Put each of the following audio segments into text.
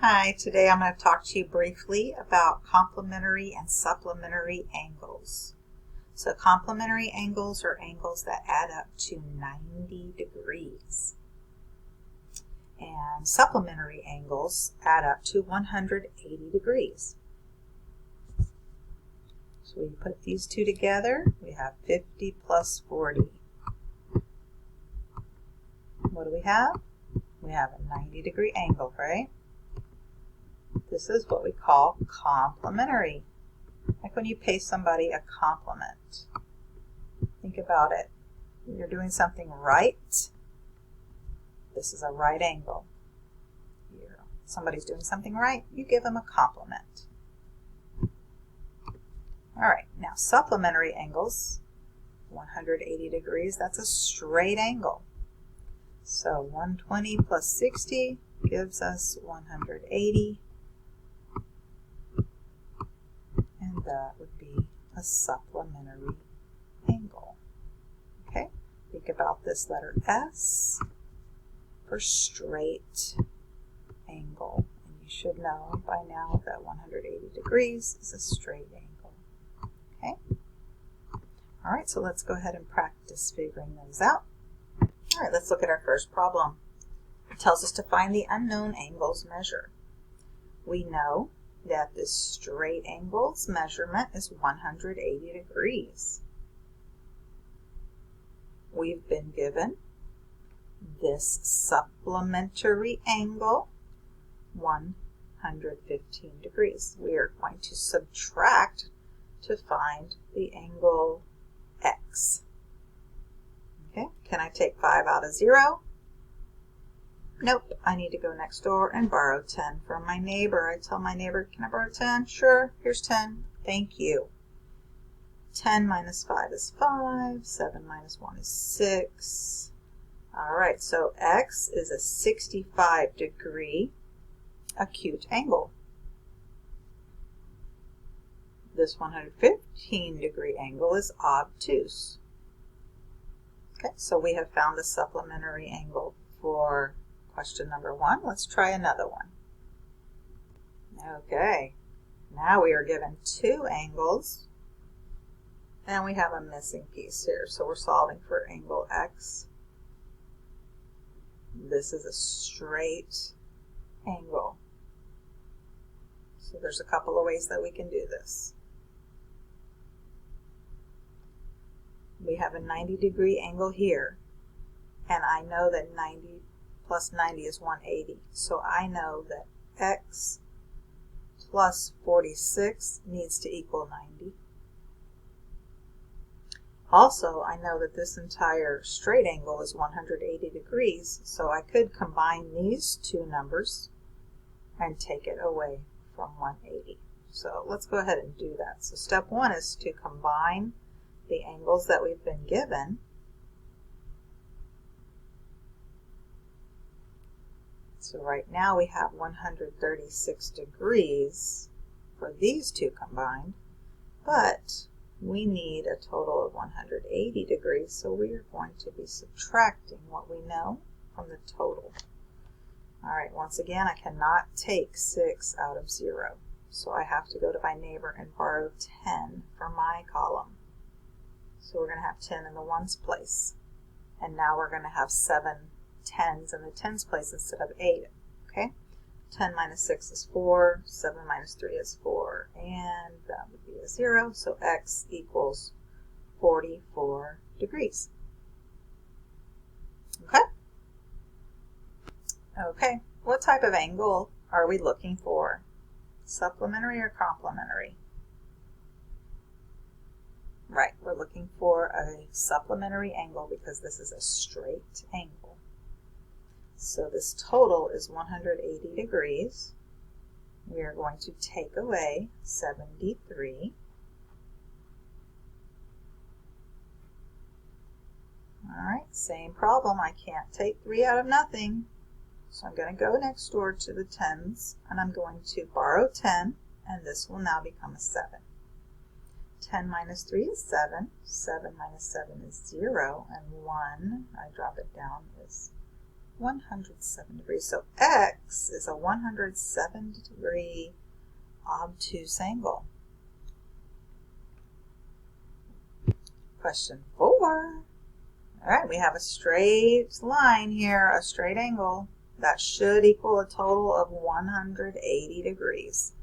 Hi, today I'm going to talk to you briefly about complementary and supplementary angles. So complementary angles are angles that add up to 90 degrees. And supplementary angles add up to 180 degrees. So we put these two together, we have 50 plus 40. What do we have? We have a 90-degree angle, right? This is what we call complementary. Like when you pay somebody a compliment. Think about it. You're doing something right. This is a right angle. Somebody's doing something right, you give them a compliment. All right, now supplementary angles, 180 degrees, that's a straight angle. So 120 plus 60 gives us 180. And that would be a supplementary angle. Okay, think about this letter S for straight angle. And you should know by now that 180 degrees is a straight angle. Okay? All right, so let's go ahead and practice figuring those out. All right, let's look at our first problem. It tells us to find the unknown angle's measure. We know that this straight angle's measurement is 180 degrees. We've been given this supplementary angle, 115 degrees. We are going to subtract to find the angle X. Okay, can I take 5 out of 0? Nope, I need to go next door and borrow 10 from my neighbor. I tell my neighbor, can I borrow 10? Sure, here's 10. Thank you. 10 minus 5 is 5. 7 minus 1 is 6. All right, so X is a 65-degree acute angle. This 115-degree angle is obtuse. Okay, so we have found the supplementary angle for question number 1. Let's try another one. Okay, now we are given 2 angles, and we have a missing piece here. So we're solving for angle X. This is a straight angle. So there's a couple of ways that we can do this. We have a 90-degree angle here, and I know that 90 plus 90 is 180. So I know that X plus 46 needs to equal 90. Also, I know that this entire straight angle is 180 degrees, so I could combine these two numbers and take it away from 180. So let's go ahead and do that. So step 1 is to combine the angles that we've been given. So right now we have 136 degrees for these two combined, but we need a total of 180 degrees, so we are going to be subtracting what we know from the total. All right, once again, I cannot take 6 out of 0, so I have to go to my neighbor and borrow 10 for my column. So we're going to have 10 in the ones place, and now we're going to have 7 10s in the tens place instead of 8. Okay, 10 minus 6 is 4, 7 minus 3 is 4, and that would be a 0, so X equals 44 degrees. Okay? Okay, what type of angle are we looking for? Supplementary or complementary? Right, we're looking for a supplementary angle because this is a straight angle. So this total is 180 degrees. We are going to take away 73. All right, same problem. I can't take 3 out of nothing. So I'm going to go next door to the 10s, and I'm going to borrow 10, and this will now become a 7. 10 minus 3 is 7. 7 minus 7 is 0, and 1, I drop it down, is 107 degrees. So X is a 107 degree obtuse angle. Question 4. All right, we have a straight line here, a straight angle. That should equal a total of 180 degrees.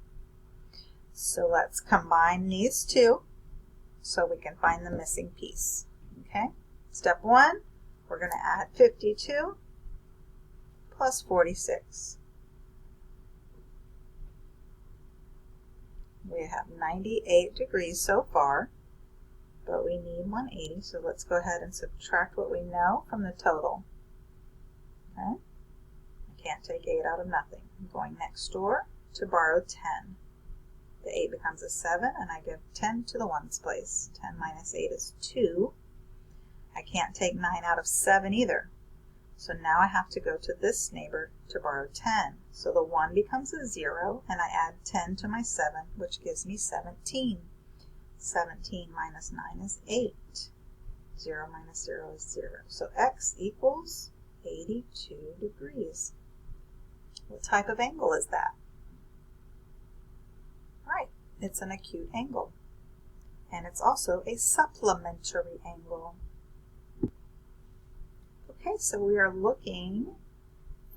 So let's combine these two so we can find the missing piece. Okay, step 1, we're going to add 52 plus 46. We have 98 degrees so far, but we need 180, so let's go ahead and subtract what we know from the total. Okay, I can't take 8 out of nothing. I'm going next door to borrow 10. The 8 becomes a 7, and I give 10 to the ones place. 10 minus 8 is 2. I can't take 9 out of 7 either. So now I have to go to this neighbor to borrow 10. So the 1 becomes a 0, and I add 10 to my 7, which gives me 17. 17 minus 9 is 8. 0 minus 0 is 0. So X equals 82 degrees. What type of angle is that? Right, it's an acute angle. And it's also a supplementary angle. Okay, so we are looking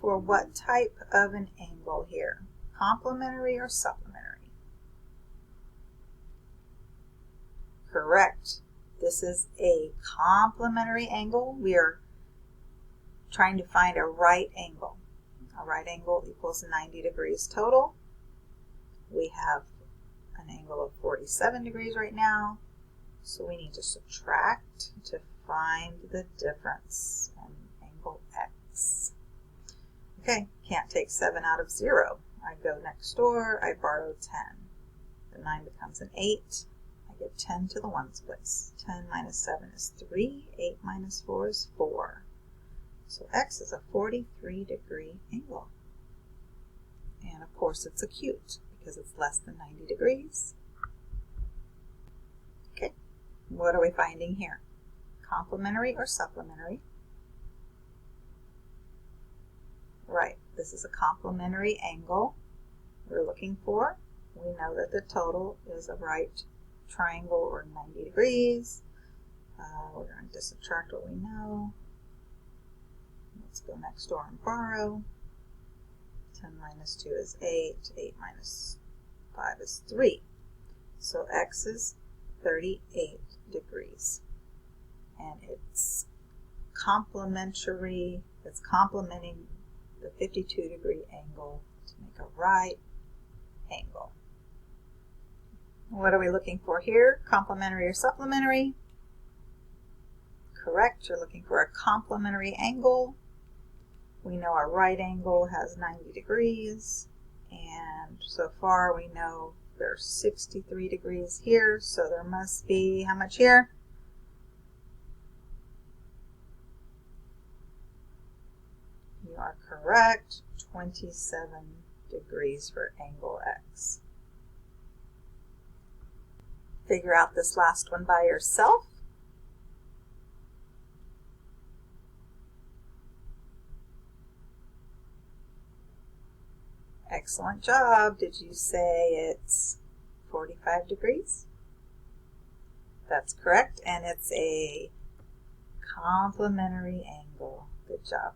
for what type of an angle here? Complementary or supplementary? Correct. This is a complementary angle. We are trying to find a right angle. A right angle equals 90 degrees total. We have an angle of 47 degrees right now, so we need to subtract to find the difference in angle X. Okay, can't take 7 out of 0. I go next door, I borrow 10. The 9 becomes an 8. I give 10 to the ones place. 10 minus 7 is 3. 8 minus 4 is 4. So X is a 43 degree angle. And of course it's acute because it's less than 90 degrees. Okay, what are we finding here? Complementary or supplementary? Right, this is a complementary angle we're looking for. We know that the total is a right triangle or 90 degrees. We're going to subtract what we know. Let's go next door and borrow. 10 minus 2 is 8. 8 minus 5 is 3. So X is 38 degrees. And it's complementary. It's complementing the 52 degree angle to make a right angle. What are we looking for here? Complementary or supplementary? Correct, you're looking for a complementary angle. We know our right angle has 90 degrees, and so far we know there's 63 degrees here, so there must be how much here? You are correct, 27 degrees for angle X. Figure out this last one by yourself. Excellent job. Did you say it's 45 degrees? That's correct, and it's a complementary angle. Good job.